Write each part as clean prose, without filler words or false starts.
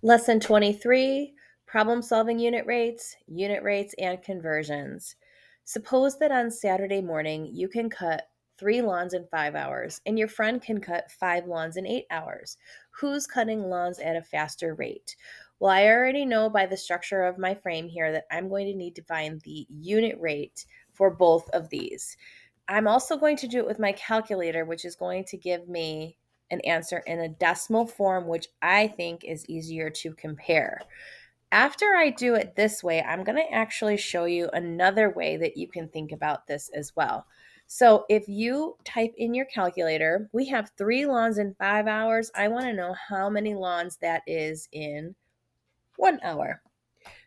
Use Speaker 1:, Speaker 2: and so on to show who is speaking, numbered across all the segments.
Speaker 1: Lesson 23, problem-solving unit rates, and conversions. Suppose that on Saturday morning you can cut 3 lawns in 5 hours and your friend can cut 5 lawns in 8 hours. Who's cutting lawns at a faster rate? Well, I already know by the structure of my frame here that I'm going to need to find the unit rate for both of these. I'm also going to do it with my calculator, which is going to give me an answer in a decimal form, which I think is easier to compare. After I do it this way, I'm going to actually show you another way that you can think about this as well. So if you type in your calculator, we have 3 lawns in 5 hours. I want to know how many lawns that is in 1 hour.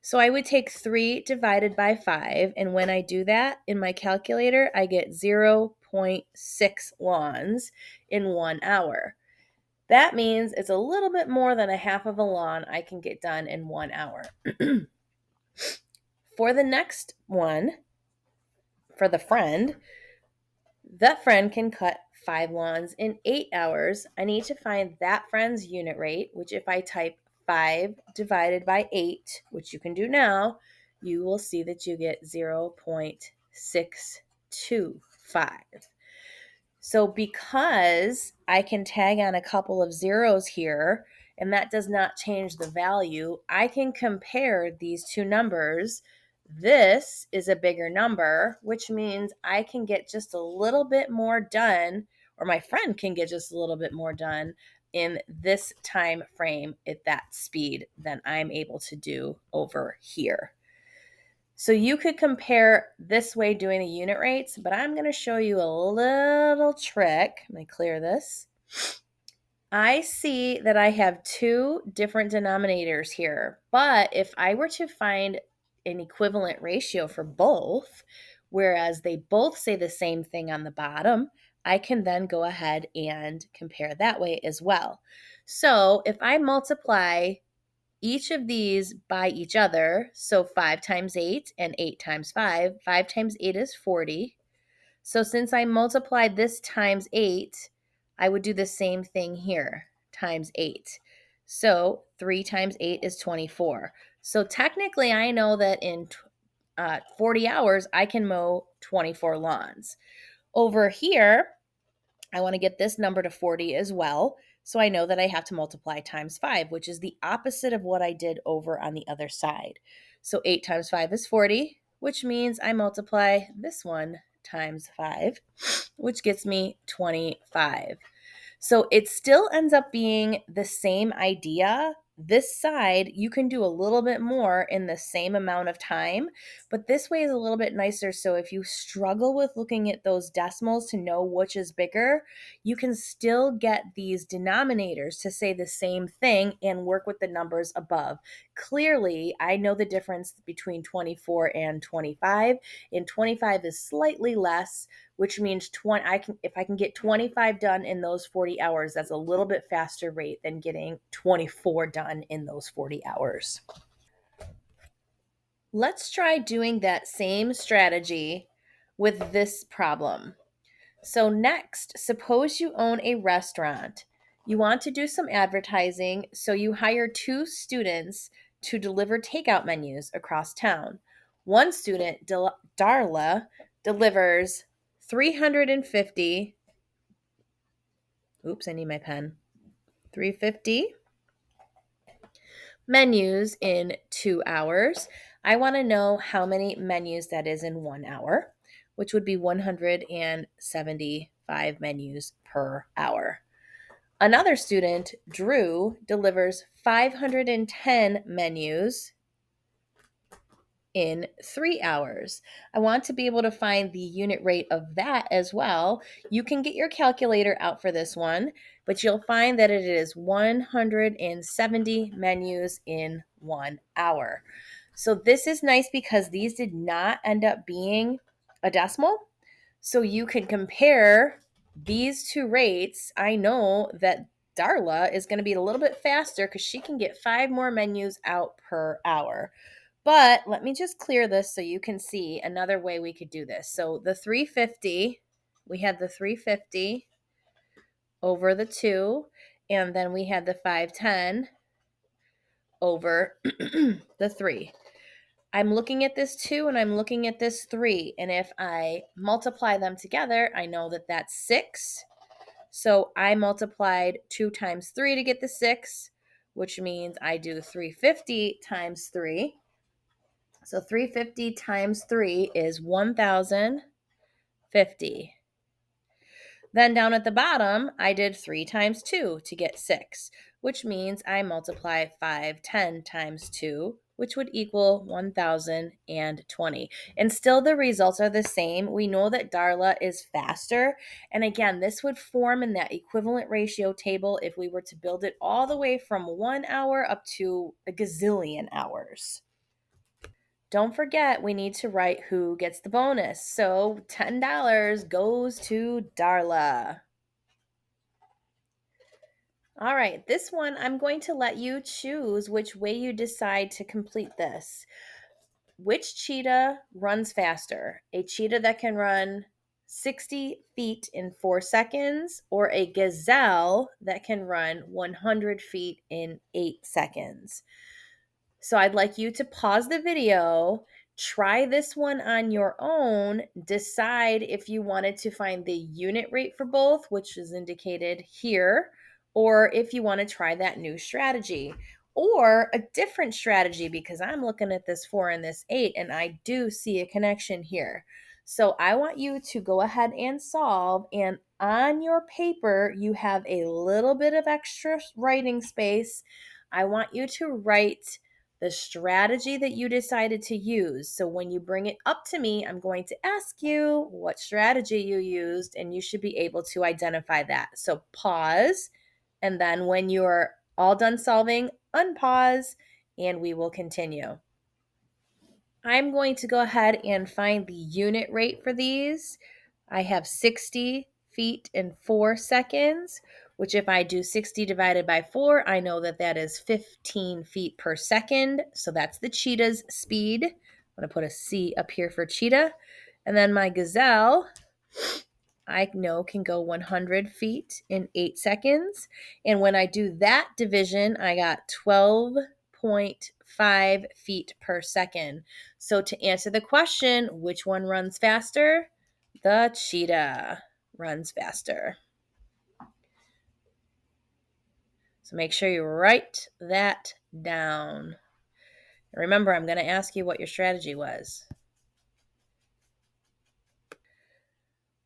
Speaker 1: So I would take 3 divided by 5, and when I do that in my calculator, I get 0.6 lawns in 1 hour. That means it's a little bit more than a half of a lawn I can get done in 1 hour. For the next one, for the friend, that friend can cut 5 lawns in 8 hours. I need to find that friend's unit rate, which if I type 5 divided by 8, which you can do now, you will see that you get 0.625. So because I can tag on a couple of zeros here, and that does not change the value, I can compare these two numbers. This is a bigger number, which means I can get just a little bit more done, or my friend can get just a little bit more done in this time frame at that speed than I'm able to do over here. So you could compare this way doing the unit rates, but I'm going to show you a little trick. Let me clear this. I see that I have two different denominators here, but if I were to find an equivalent ratio for both, whereas they both say the same thing on the bottom, I can then go ahead and compare that way as well. So if I multiply each of these by each other, so 5 times 8 and 8 times 5, 5 times 8 is 40. So since I multiplied this times 8, I would do the same thing here, times 8. So 3 times 8 is 24. So technically, I know that in 40 hours, I can mow 24 lawns. Over here, I want to get this number to 40 as well. So I know that I have to multiply times 5, which is the opposite of what I did over on the other side. So 8 times 5 is 40, which means I multiply this one times 5, which gets me 25. So it still ends up being the same idea. This side, you can do a little bit more in the same amount of time, but this way is a little bit nicer. So if you struggle with looking at those decimals to know which is bigger, you can still get these denominators to say the same thing and work with the numbers above. Clearly, I know the difference between 24 and 25, and 25 is slightly less, which means if I can get 25 done in those 40 hours, that's a little bit faster rate than getting 24 done in those 40 hours. Let's try doing that same strategy with this problem. So next, suppose you own a restaurant. You want to do some advertising, so you hire 2 students to deliver takeout menus across town. One student, Darla, delivers 350. Oops, I need my pen. 350 menus in 2 hours. I want to know how many menus that is in 1 hour, which would be 175 menus per hour. Another student, Drew, delivers 510 menus in 3 hours. I want to be able to find the unit rate of that as well. You can get your calculator out for this one, but you'll find that it is 170 menus in 1 hour. So this is nice because these did not end up being a decimal. So you can compare these two rates. I know that Darla is going to be a little bit faster because she can get 5 more menus out per hour. But let me just clear this so you can see another way we could do this. So the 350, we had the 350 over the 2, and then we had the 510 over the 3. I'm looking at this 2 and I'm looking at this 3. And if I multiply them together, I know that that's 6. So I multiplied 2 times 3 to get the 6, which means I do 350 times 3. So 350 times 3 is 1,050. Then down at the bottom, I did 3 times 2 to get 6, which means I multiply 510 times 2, which would equal 1,020. And still the results are the same. We know that Darla is faster. And again, this would form in that equivalent ratio table if we were to build it all the way from 1 hour up to a gazillion hours. Don't forget, we need to write who gets the bonus. So $10 goes to Darla. All right, this one, I'm going to let you choose which way you decide to complete this. Which cheetah runs faster? A cheetah that can run 60 feet in 4 seconds, or a gazelle that can run 100 feet in 8 seconds? So I'd like you to pause the video, try this one on your own, decide if you wanted to find the unit rate for both, which is indicated here, or if you want to try that new strategy or a different strategy, because I'm looking at this 4 and this 8 and I do see a connection here. So I want you to go ahead and solve, and on your paper you have a little bit of extra writing space. I want you to write the strategy that you decided to use. So when you bring it up to me, I'm going to ask you what strategy you used, and you should be able to identify that. So pause, and then when you're all done solving, unpause, and we will continue. I'm going to go ahead and find the unit rate for these. I have 60 feet in 4 seconds, which if I do 60 divided by 4, I know that that is 15 feet per second. So that's the cheetah's speed. I'm going to put a C up here for cheetah. And then my gazelle, I know can go 100 feet in 8 seconds. And when I do that division, I got 12.5 feet per second. So to answer the question, which one runs faster? The cheetah runs faster. So make sure you write that down. Remember, I'm going to ask you what your strategy was.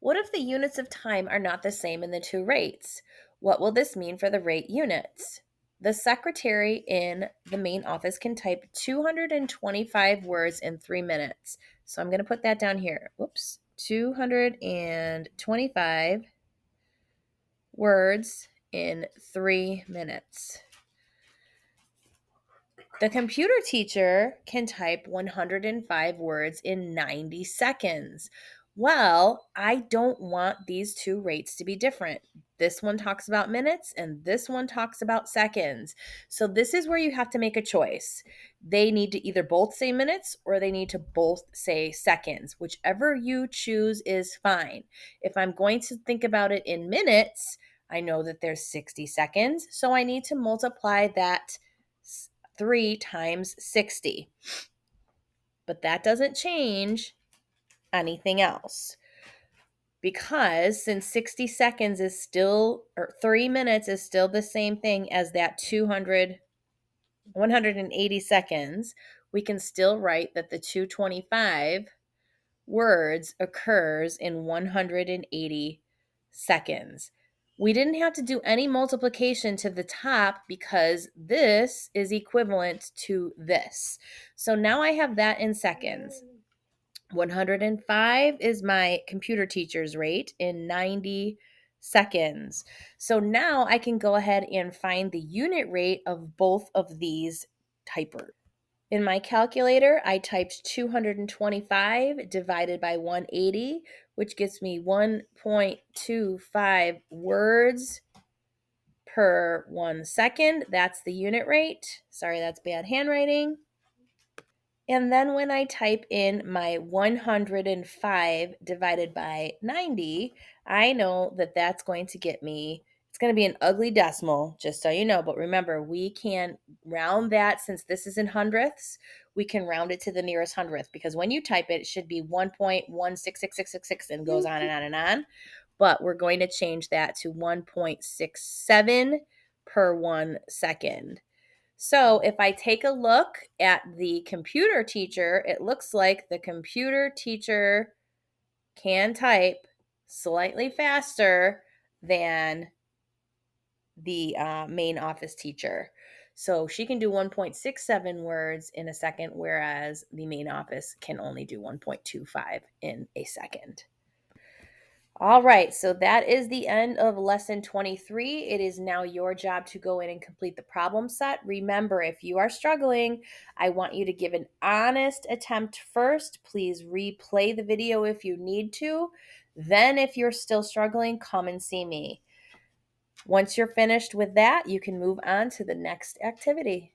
Speaker 1: What if the units of time are not the same in the two rates? What will this mean for the rate units? The secretary in the main office can type 225 words in 3 minutes. So I'm going to put that down here. Whoops. 225 words in 3 minutes. The computer teacher can type 105 words in 90 seconds. Well, I don't want these two rates to be different. This one talks about minutes and this one talks about seconds. So this is where you have to make a choice. They need to either both say minutes or they need to both say seconds. Whichever you choose is fine. If I'm going to think about it in minutes, I know that there's 60 seconds. So I need to multiply that 3 times 60. But that doesn't change anything else, because since 60 seconds is still, or 3 minutes is still the same thing as that 180 seconds, we can still write that the 225 words occurs in 180 seconds. We didn't have to do any multiplication to the top because this is equivalent to this. So now I have that in seconds. 105 is my computer teacher's rate in 90 seconds. So now I can go ahead and find the unit rate of both of these typers. In my calculator, I typed 225 divided by 180, which gives me 1.25 words per 1 second. That's the unit rate. Sorry, that's bad handwriting. And then when I type in my 105 divided by 90, I know that that's going to get me, It's going to be an ugly decimal, just so you know. But remember, we can round that since this is in hundredths. We can round it to the nearest hundredth because when you type it, it should be 1.166666 and goes on and on and on. But we're going to change that to 1.67 per 1 second. So if I take a look at the computer teacher, it looks like the computer teacher can type slightly faster than the main office teacher. So she can do 1.67 words in a second, whereas the main office can only do 1.25 in a second. All right, so that is the end of lesson 23. It is now your job to go in and complete the problem set. Remember, if you are struggling, I want you to give an honest attempt first. Please replay the video if you need to. Then, if you're still struggling, come and see me. Once you're finished with that, you can move on to the next activity.